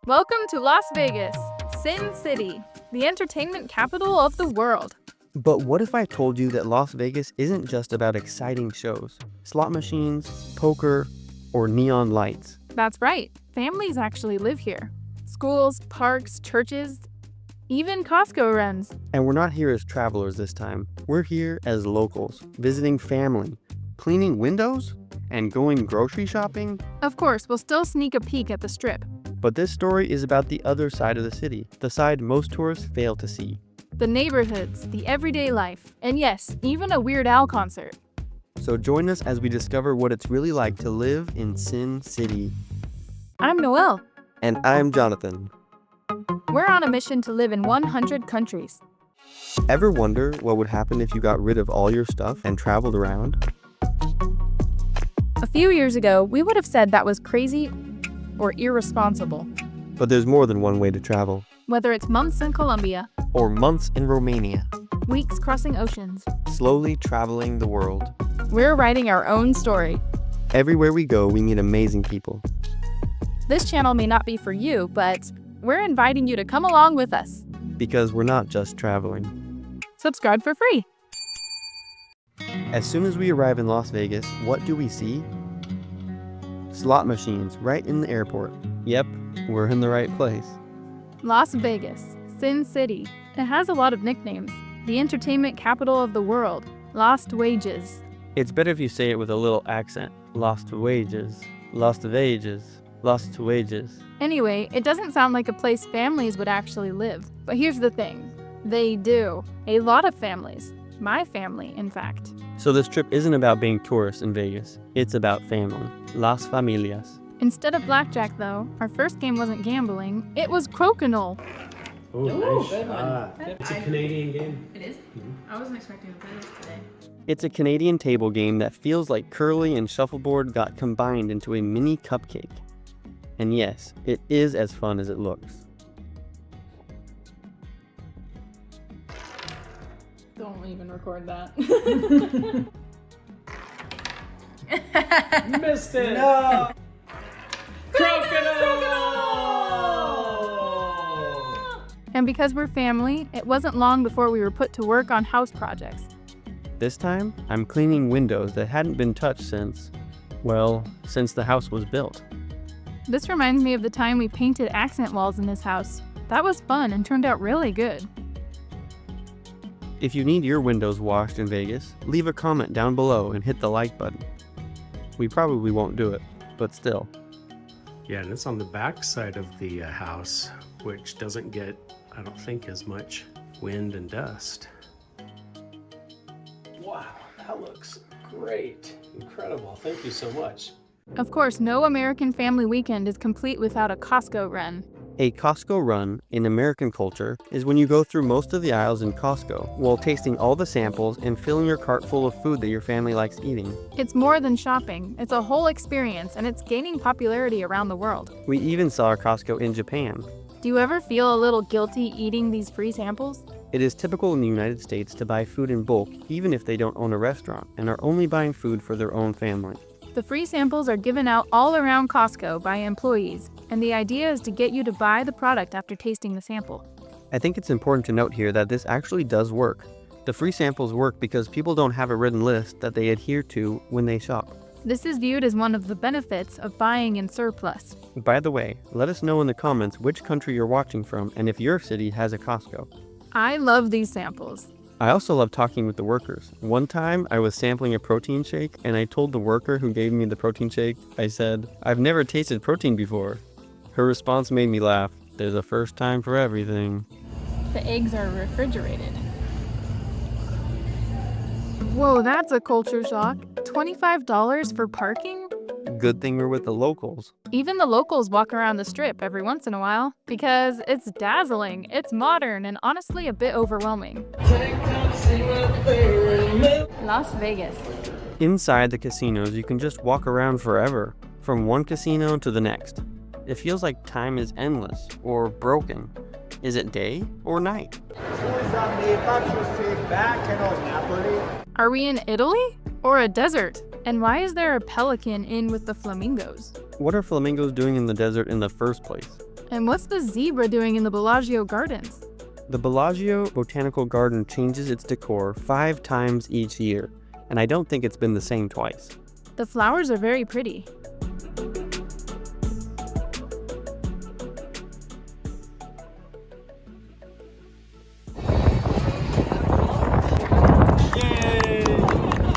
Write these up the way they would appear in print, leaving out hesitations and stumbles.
Welcome to Las Vegas, Sin City, the entertainment capital of the world. But what if I told you that Las Vegas isn't just about exciting shows, slot machines, poker, or neon lights? That's right, families actually live here. Schools, parks, churches, even Costco runs. And we're not here as travelers this time. We're here as locals, visiting family, cleaning windows, and going grocery shopping. Of course, we'll still sneak a peek at the strip. But this story is about the other side of the city, the side most tourists fail to see. The neighborhoods, the everyday life, and yes, even a Weird Al concert. So join us as we discover what it's really like to live in Sin City. I'm Noelle. And I'm Jonathan. We're on a mission to live in 100 countries. Ever wonder what would happen if you got rid of all your stuff and traveled around? A few years ago, we would have said that was crazy or irresponsible. But there's more than one way to travel. Whether it's months in Colombia, Or months in Romania, weeks crossing oceans, slowly traveling the world. we're writing our own story. Everywhere we go, we meet amazing people. This channel may not be for you, but we're inviting you to come along with us. Because we're not just traveling. Subscribe for free. As soon as we arrive in Las Vegas, what do we see? Slot machines right in the airport. Yep, we're in the right place. Las Vegas, Sin City. It has a lot of nicknames. The entertainment capital of the world. Lost wages. It's better if you say it with a little accent. Lost wages. Lost wages. Lost wages. Anyway, it doesn't sound like a place families would actually live. But here's the thing. They do. A lot of families. My family, in fact. So this trip isn't about being tourists in Vegas. It's about family. Las familias. Instead of blackjack, though, our first game wasn't gambling. It was crokinole. Oh, nice shot. It's a Canadian game. It is? I wasn't expecting to play this today. It's a Canadian table game that feels like curly and shuffleboard got combined into a mini cupcake. And yes, it is as fun as it looks. Don't even record that. Missed it! No! Crocodile! And because we're family, it wasn't long before we were put to work on house projects. This time, I'm cleaning windows that hadn't been touched since the house was built. This reminds me of the time we painted accent walls in this house. That was fun and turned out really good. If you need your windows washed in Vegas, leave a comment down below and hit the like button. We probably won't do it, but still. Yeah, and it's on the back side of the house, which doesn't get, I don't think, as much wind and dust. Wow, that looks great. Incredible. Thank you so much. Of course, no American family weekend is complete without a Costco run. A Costco run in American culture is when you go through most of the aisles in Costco while tasting all the samples and filling your cart full of food that your family likes eating. It's more than shopping. It's a whole experience, and it's gaining popularity around the world. We even saw a Costco in Japan. Do you ever feel a little guilty eating these free samples? It is typical in the United States to buy food in bulk even if they don't own a restaurant and are only buying food for their own family. The free samples are given out all around Costco by employees, and the idea is to get you to buy the product after tasting the sample. I think it's important to note here that this actually does work. The free samples work because people don't have a written list that they adhere to when they shop. This is viewed as one of the benefits of buying in surplus. By the way, let us know in the comments which country you're watching from and if your city has a Costco. I love these samples. I also love talking with the workers. One time I was sampling a protein shake and I told the worker who gave me the protein shake, I said, "I've never tasted protein before." Her response made me laugh. There's a first time for everything. The eggs are refrigerated. Whoa, that's a culture shock. $25 for parking? Good thing we're with the locals. Even the locals walk around the strip every once in a while because it's dazzling, it's modern, and honestly a bit overwhelming. Las Vegas. Inside the casinos, you can just walk around forever, from one casino to the next. It feels like time is endless or broken. Is it day or night? Are we in Italy? Or a desert? And why is there a pelican in with the flamingos? What are flamingos doing in the desert in the first place? And what's the zebra doing in the Bellagio Gardens? The Bellagio Botanical Garden changes its decor 5 times each year, and I don't think it's been the same twice. The flowers are very pretty.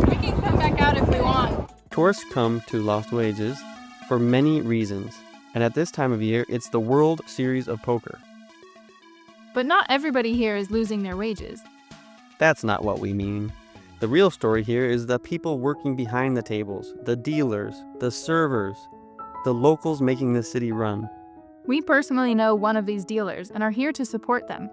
We can come back out if we want. Tourists come to Las Vegas for many reasons, and at this time of year, it's the World Series of Poker. But not everybody here is losing their wages. That's not what we mean. The real story here is the people working behind the tables, the dealers, the servers, the locals making the city run. We personally know one of these dealers and are here to support them.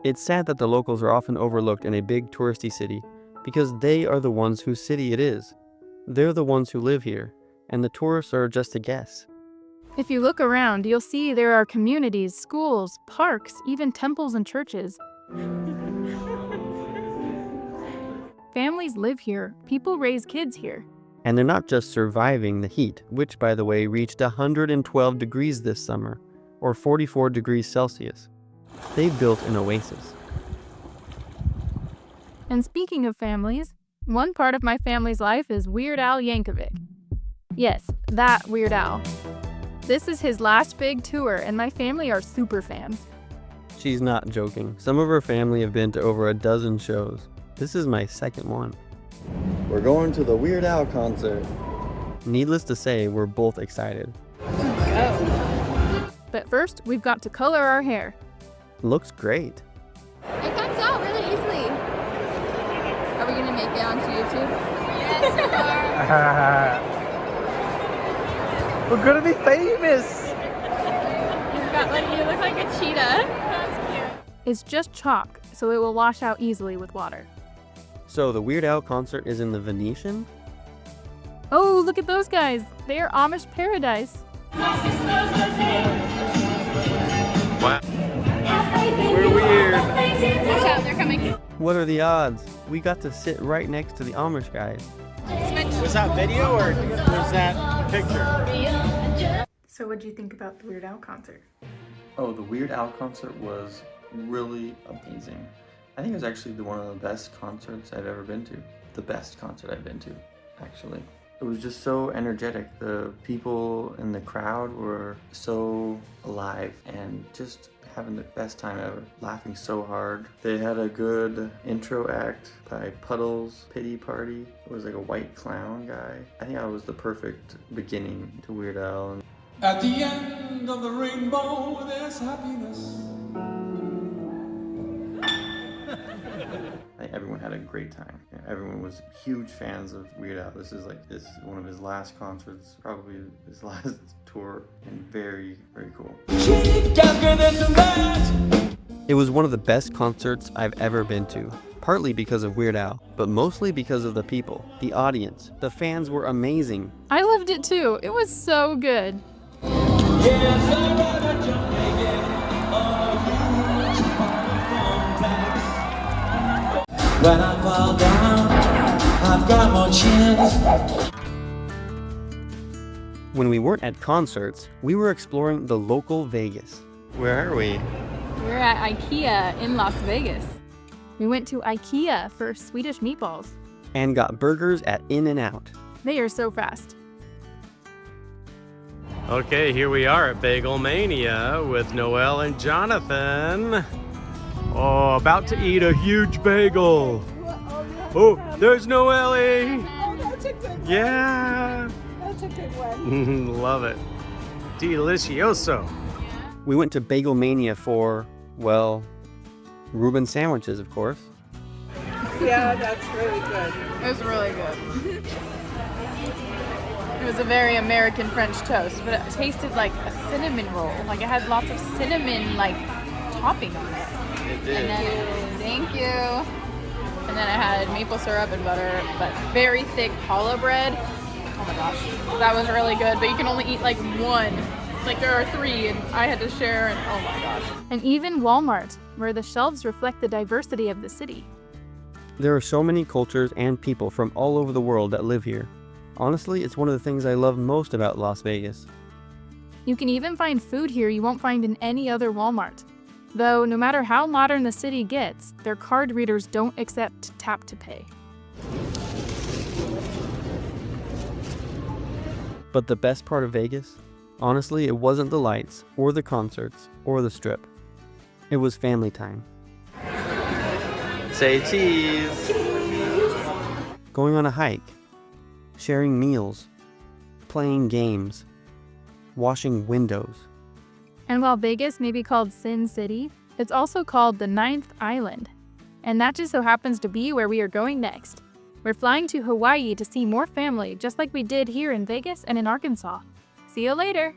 It's sad that the locals are often overlooked in a big touristy city because they are the ones whose city it is. They're the ones who live here, and the tourists are just a guess. If you look around, you'll see there are communities, schools, parks, even temples and churches. Families live here. People raise kids here. And they're not just surviving the heat, which, by the way, reached 112 degrees this summer, or 44 degrees Celsius. They've built an oasis. And speaking of families, one part of my family's life is Weird Al Yankovic. Yes, that Weird Al. This is his last big tour, and my family are super fans. She's not joking. Some of her family have been to over a dozen shows. This is my second one. We're going to the Weird Al concert. Needless to say, we're both excited. Let's go. But first, we've got to color our hair. Looks great. It comes out really easily. Are we gonna make it onto YouTube? Yes, we are. We're gonna be famous! You look like a cheetah. That's cute. It's just chalk, so it will wash out easily with water. So the Weird Al concert is in the Venetian? Oh, look at those guys. They are Amish paradise. Wow. We're weird. Watch out, they're coming. What are the odds? We got to sit right next to the Amish guys. Was that video or was that picture? So what'd you think about the Weird Al concert? Oh, the Weird Al concert was really amazing. I think it was actually one of the best concerts I've ever been to. The best concert I've been to, actually. It was just so energetic. The people in the crowd were so alive and just having the best time ever, laughing so hard. They had a good intro act by Puddle's Pity Party. It was like a white clown guy. I think that was the perfect beginning to Weird Al. At the end of the rainbow, there's happiness. I think everyone had a great time. Everyone was huge fans of Weird Al. This is one of his last concerts, probably his last tour, and very, very cool. It was one of the best concerts I've ever been to, partly because of Weird Al, but mostly because of the people, the audience. The fans were amazing. I loved it too. It was so good. When I fall down, I've got more chance. When we weren't at concerts, we were exploring the local Vegas. Where are we? We're at IKEA in Las Vegas. We went to IKEA for Swedish meatballs. And got burgers at In-N-Out. They are so fast. Okay, here we are at Bagel Mania with Noelle and Jonathan. Oh, about to eat a huge bagel. Oh, there's Noelle. Oh, that's a good one. Yeah. That's a good one. Love it. Delicioso. We went to Bagel Mania for, well, Reuben sandwiches, of course. Yeah, that's really good. It was really good. It was a very American French toast, but it tasted like a cinnamon roll. Like it had lots of cinnamon topping on it. It did. And then, thank you. And then I had maple syrup and butter, but very thick challah bread. Oh my gosh, that was really good. But you can only eat like one. Like there are 3, and I had to share. And oh my gosh. And even Walmart, where the shelves reflect the diversity of the city. There are so many cultures and people from all over the world that live here. Honestly, it's one of the things I love most about Las Vegas. You can even find food here you won't find in any other Walmart. Though, no matter how modern the city gets, their card readers don't accept tap to pay. But the best part of Vegas? Honestly, it wasn't the lights, or the concerts, or the strip. It was family time. Say cheese. Going on a hike, sharing meals, playing games, washing windows. And while Vegas may be called Sin City, it's also called the 9th Island. And that just so happens to be where we are going next. We're flying to Hawaii to see more family, just like we did here in Vegas and in Arkansas. See you later!